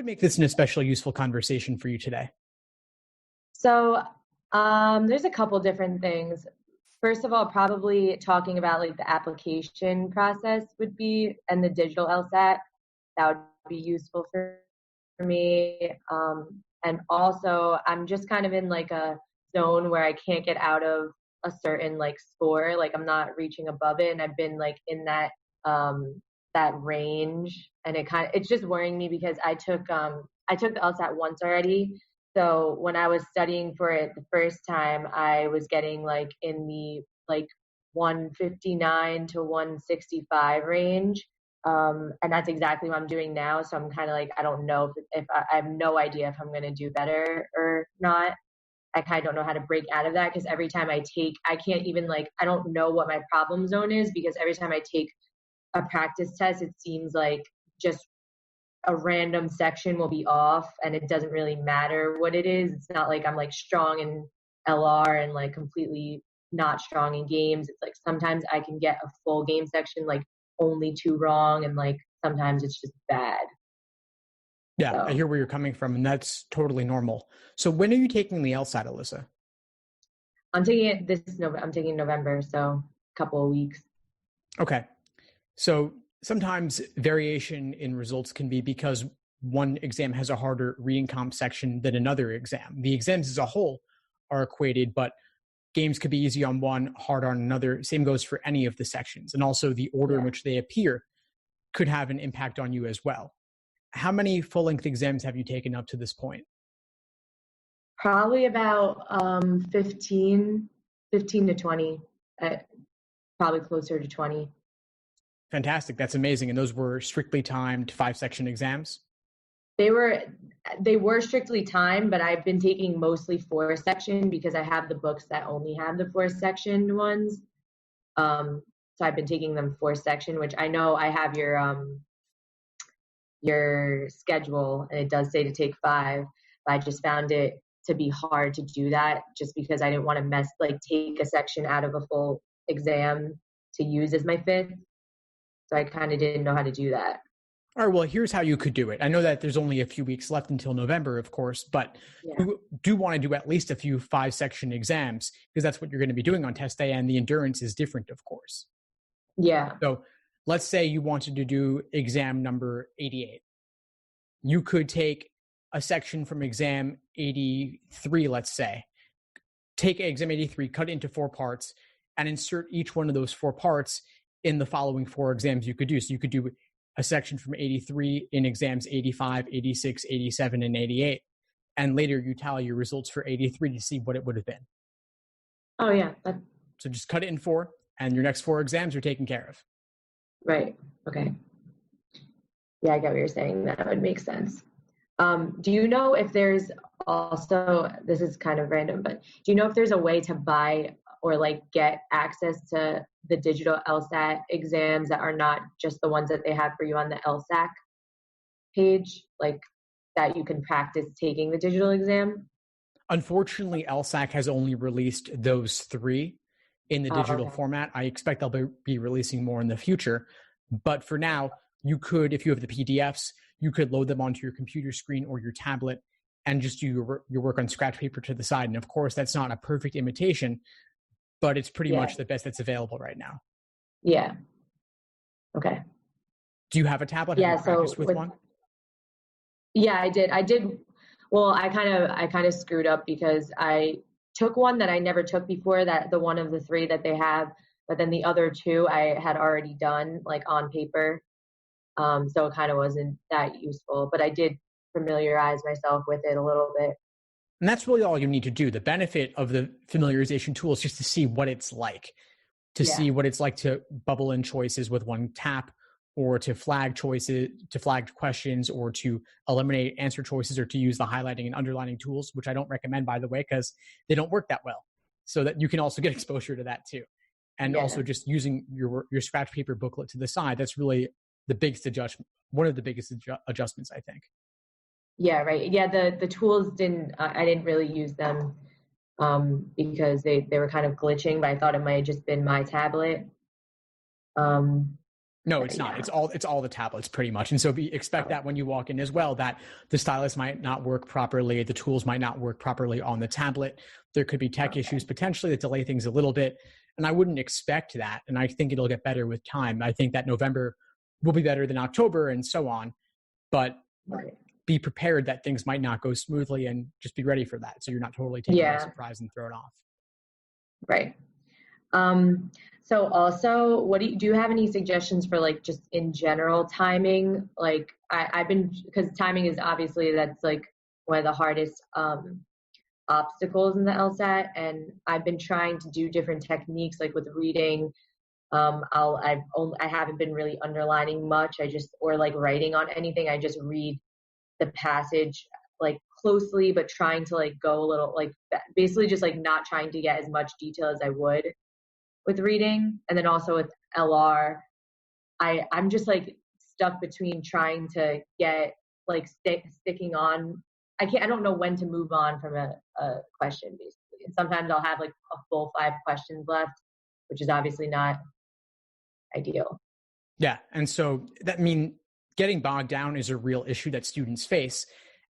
make this an especially useful conversation for you today? So there's a couple different things. First of all, probably talking about like the application process would be, and the digital LSAT, that would be useful for me. And also I'm just kind of in like a zone where I can't get out of a certain like score, like I'm not reaching above it. And I've been like in that range, and it's just worrying me because I took the LSAT once already. So when I was studying for it the first time, I was getting like in the like 159 to 165 range. And that's exactly what I'm doing now. So I'm kind of like, I don't know if I have no idea if I'm going to do better or not. I kind of don't know how to break out of that because every time I can't even like, I don't know what my problem zone is because every time I take a practice test, it seems like just a random section will be off and it doesn't really matter what it is. It's not like I'm like strong in LR and like completely not strong in games. It's like sometimes I can get a full game section like only 2 wrong, and like sometimes it's just bad. Yeah, So I hear where you're coming from, and that's totally normal. So when are you taking the LSAT, Alyssa? I'm taking it I'm taking November, so a couple of weeks. Okay. So sometimes variation in results can be because one exam has a harder re-comp section than another exam. The exams as a whole are equated, but games could be easy on one, hard on another. Same goes for any of the sections. And also the order in which they appear could have an impact on you as well. How many full-length exams have you taken up to this point? Probably about 15 to 20, probably closer to 20. Fantastic. That's amazing. And those were strictly timed 5-section exams? They were strictly timed, but I've been taking mostly 4-section because I have the books that only have the 4-section ones. So I've been taking them 4-section, which I know I have your schedule, and it does say to take 5. But I just found it to be hard to do that just because I didn't want to take a section out of a full exam to use as my 5th. So I kind of didn't know how to do that. All right, well, here's how you could do it. I know that there's only a few weeks left until November, of course, but you do want to do at least a few 5-section exams because that's what you're going to be doing on test day, and the endurance is different, of course. Yeah. So let's say you wanted to do exam number 88. You could take a section from exam 83, let's say. Take exam 83, cut it into 4 parts, and insert each one of those 4 parts in the following 4 exams you could do. So you could do a section from 83 in exams 85, 86, 87, and 88. And later you tally your results for 83 to see what it would have been. Oh, yeah. So just cut it in 4, and your next 4 exams are taken care of. Right. Okay. Yeah, I get what you're saying. That would make sense. Do you know if there's also, this is kind of random, but do you know if there's a way to buy or like get access to the digital LSAT exams that are not just the ones that they have for you on the LSAC page, like that you can practice taking the digital exam? Unfortunately, LSAC has only released those 3 in the digital format. I expect they'll be releasing more in the future. But for now, you could, if you have the PDFs, you could load them onto your computer screen or your tablet and just do your work on scratch paper to the side. And of course, that's not a perfect imitation, but it's pretty much the best that's available right now. Yeah. Okay. Do you have a tablet? Yeah. Have you practiced with one? Yeah, I did. Well, I kind of screwed up because I took one that I never took before, that the one of the 3 that they have, but then the other 2 I had already done like on paper. So it kind of wasn't that useful, but I did familiarize myself with it a little bit. And that's really all you need to do. The benefit of the familiarization tool is just to see what it's like, see what it's like to bubble in choices with one tap, or to flag choices, to flag questions, or to eliminate answer choices, or to use the highlighting and underlining tools, which I don't recommend, by the way, because they don't work that well. So that you can also get exposure to that too. And also just using your scratch paper booklet to the side, that's really the biggest adjustment, one of the biggest adjustments, I think. Yeah, right. Yeah, the tools I didn't really use them because they were kind of glitching, but I thought it might have just been my tablet. No, it's not. It's all the tablets pretty much. And so expect that when you walk in as well, that the stylus might not work properly. The tools might not work properly on the tablet. There could be tech issues potentially that delay things a little bit. And I wouldn't expect that. And I think it'll get better with time. I think that November will be better than October and so on. But be prepared that things might not go smoothly and just be ready for that. So you're not totally taken by surprise and thrown off. Right. So also, do you have any suggestions for like just in general timing? Like I've been, because timing is obviously that's like one of the hardest obstacles in the LSAT, and I've been trying to do different techniques like with reading. I haven't been really underlining much. Or like writing on anything. I just read the passage like closely, but trying to like go a little like basically just like not trying to get as much detail as I would with reading. And then also with LR, I'm just like stuck between trying to get like sticking on. I don't know when to move on from a question basically. And sometimes I'll have like a full 5 questions left, which is obviously not ideal. Yeah. And so getting bogged down is a real issue that students face.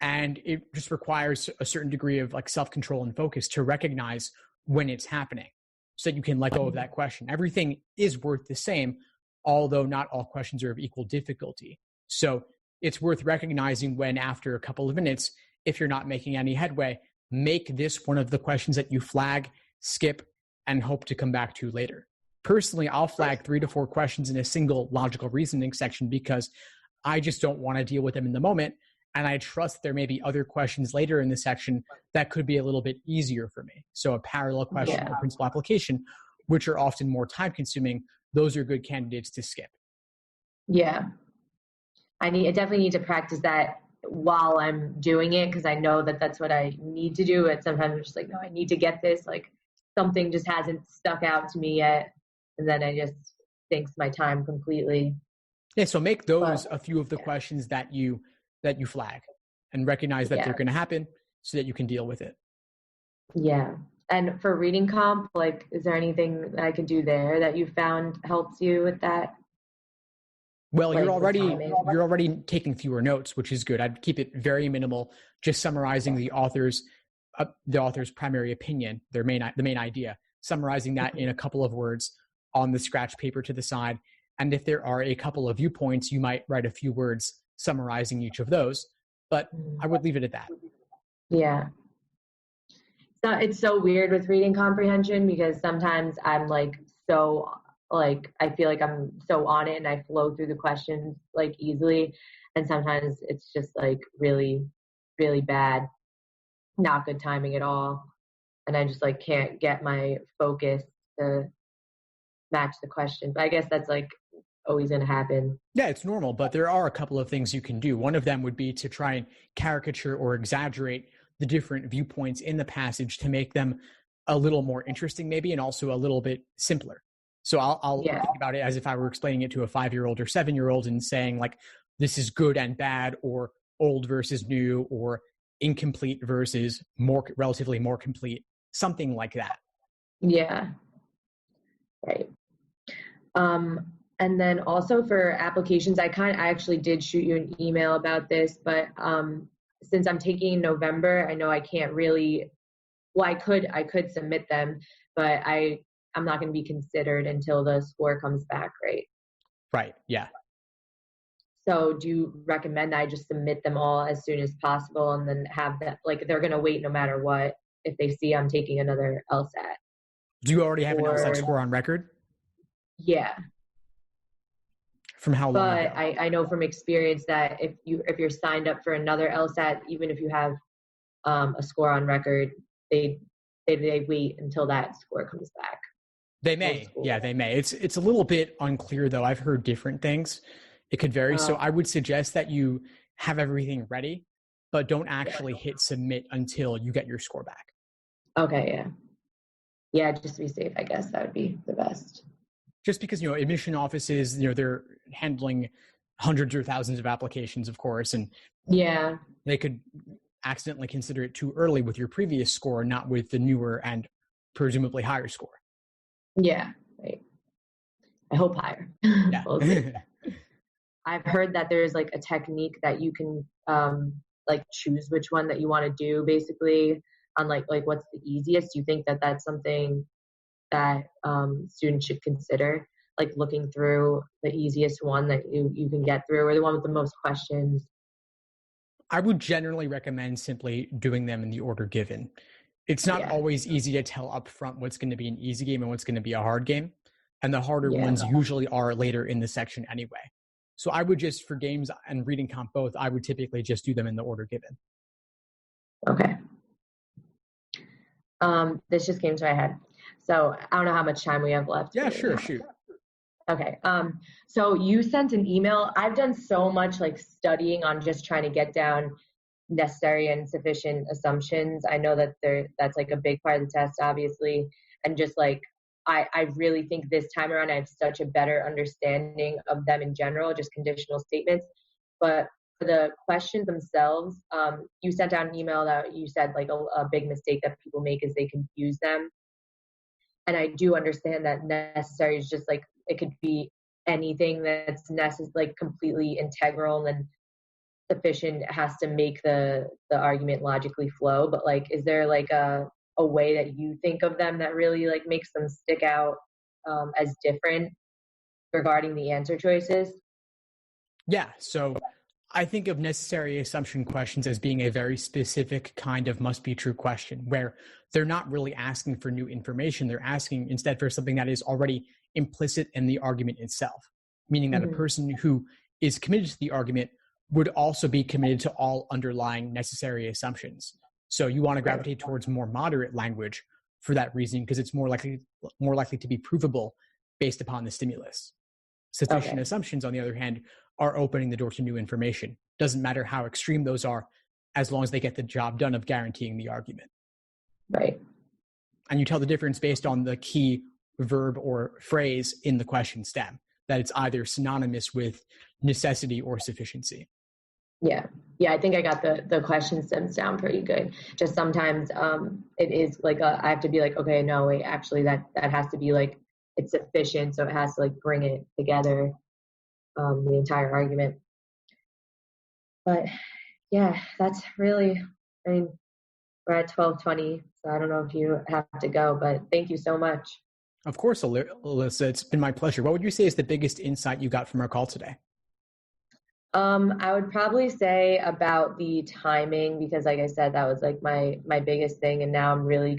And it just requires a certain degree of like self-control and focus to recognize when it's happening so that you can let go of that question. Everything is worth the same, although not all questions are of equal difficulty. So it's worth recognizing when after a couple of minutes, if you're not making any headway, make this one of the questions that you flag, skip, and hope to come back to later. Personally, I'll flag 3 to 4 questions in a single logical reasoning section because I just don't want to deal with them in the moment. And I trust there may be other questions later in the section that could be a little bit easier for me. So a parallel question or principal application, which are often more time consuming, those are good candidates to skip. Yeah. I definitely need to practice that while I'm doing it, because I know that that's what I need to do. But sometimes I'm just like, no, I need to get this. Like something just hasn't stuck out to me yet. And then I just sinks my time completely. Yeah. So make those a few of the questions that you flag and recognize that they're going to happen so that you can deal with it. Yeah. And for reading comp, like, is there anything that I could do there that you found helps you with that? Well, like you're already taking fewer notes, which is good. I'd keep it very minimal, just summarizing the author's primary opinion, the main idea, summarizing that in a couple of words on the scratch paper to the side. And if there are a couple of viewpoints, you might write a few words summarizing each of those, but I would leave it at that. Yeah. So it's so weird with reading comprehension because sometimes I'm like, I feel like I'm so on it and I flow through the questions like easily. And sometimes it's just like really, really bad, not good timing at all. And I just like can't get my focus to match the question. But I guess that's like always going to happen. Yeah, it's normal, but there are a couple of things you can do. One of them would be to try and caricature or exaggerate the different viewpoints in the passage to make them a little more interesting maybe, and also a little bit simpler. So I'll think about it as if I were explaining it to a 5-year-old or 7-year-old and saying like, this is good and bad, or old versus new, or incomplete versus relatively more complete, something like that. Yeah. Right. And then also for applications, I actually did shoot you an email about this, but since I'm taking in November, I know I can't really, I could submit them, but I'm not going to be considered until the score comes back, right? Right, yeah. So do you recommend I just submit them all as soon as possible and then have that, like they're going to wait no matter what if they see I'm taking another LSAT? Do you already have an LSAT score on record? Yeah. From how long ago? But I know from experience that if you're signed up for another LSAT, even if you have a score on record, they wait until that score comes back. They may. Yeah, they may. It's a little bit unclear though. I've heard different things. It could vary. So I would suggest that you have everything ready, but don't actually hit submit until you get your score back. Okay, yeah. Yeah, just to be safe, I guess that would be the best. Just because, admission offices, they're handling hundreds or thousands of applications, of course, and they could accidentally consider it too early with your previous score, not with the newer and presumably higher score. Yeah, right. I hope higher. Yeah. We'll see. I've heard that there's like a technique that you can like choose which one that you want to do basically on like what's the easiest. Do you think that that's something that students should consider, like looking through the easiest one that you can get through, or the one with the most questions? I would generally recommend simply doing them in the order given. It's not always easy to tell up front what's going to be an easy game and what's going to be a hard game. And the harder ones usually are later in the section anyway. So I would just, for games and reading comp both, I would typically just do them in the order given. Okay. This just came to my head. So I don't know how much time we have left. Yeah, sure, shoot. Okay. So you sent an email. I've done so much like studying on just trying to get down necessary and sufficient assumptions. I know that that's like a big part of the test, obviously. And just like, I really think this time around I have such a better understanding of them in general, just conditional statements. But for the questions themselves, you sent out an email that you said like a big mistake that people make is they confuse them. And I do understand that necessary is just like, it could be anything that's like completely integral, and then sufficient has to make the argument logically flow. But like, is there like a way that you think of them that really like makes them stick out as different regarding the answer choices? Yeah, so I think of necessary assumption questions as being a very specific kind of must be true question, where they're not really asking for new information. They're asking instead for something that is already implicit in the argument itself, meaning that a person who is committed to the argument would also be committed to all underlying necessary assumptions. So you want to gravitate towards more moderate language for that reason, because it's more likely to be provable based upon the stimulus. Sufficient assumptions, on the other hand, are opening the door to new information. Doesn't matter how extreme those are, as long as they get the job done of guaranteeing the argument. Right. And you tell the difference based on the key verb or phrase in the question stem, that it's either synonymous with necessity or sufficiency. Yeah. I think I got the question stems down pretty good. Just sometimes it is like I have to be like, okay, no, wait, actually that has to be like, it's sufficient. So it has to like bring it together, the entire argument. But yeah, that's really, I mean, we're at 12:20, so I don't know if you have to go, but thank you so much. Of course, Alyssa, it's been my pleasure. What would you say is the biggest insight you got from our call today? I would probably say about the timing, because like I said, that was like my biggest thing. And now I'm really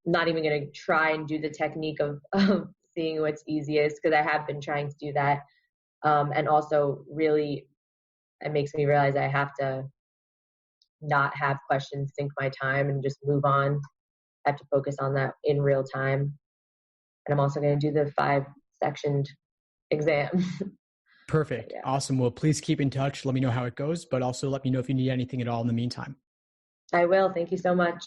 not even gonna try and do the technique of seeing what's easiest, because I have been trying to do that. And also really, it makes me realize I have to not have questions sink my time and just move on. I have to focus on that in real time. And I'm also going to do the 5-sectioned exam. Perfect. Yeah. Awesome. Well, please keep in touch. Let me know how it goes, but also let me know if you need anything at all in the meantime. I will. Thank you so much.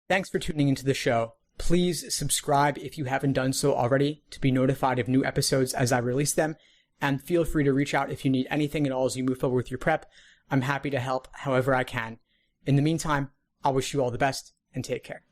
Thanks for tuning into the show. Please subscribe if you haven't done so already to be notified of new episodes as I release them. And feel free to reach out if you need anything at all as you move forward with your prep. I'm happy to help however I can. In the meantime, I'll wish you all the best and take care.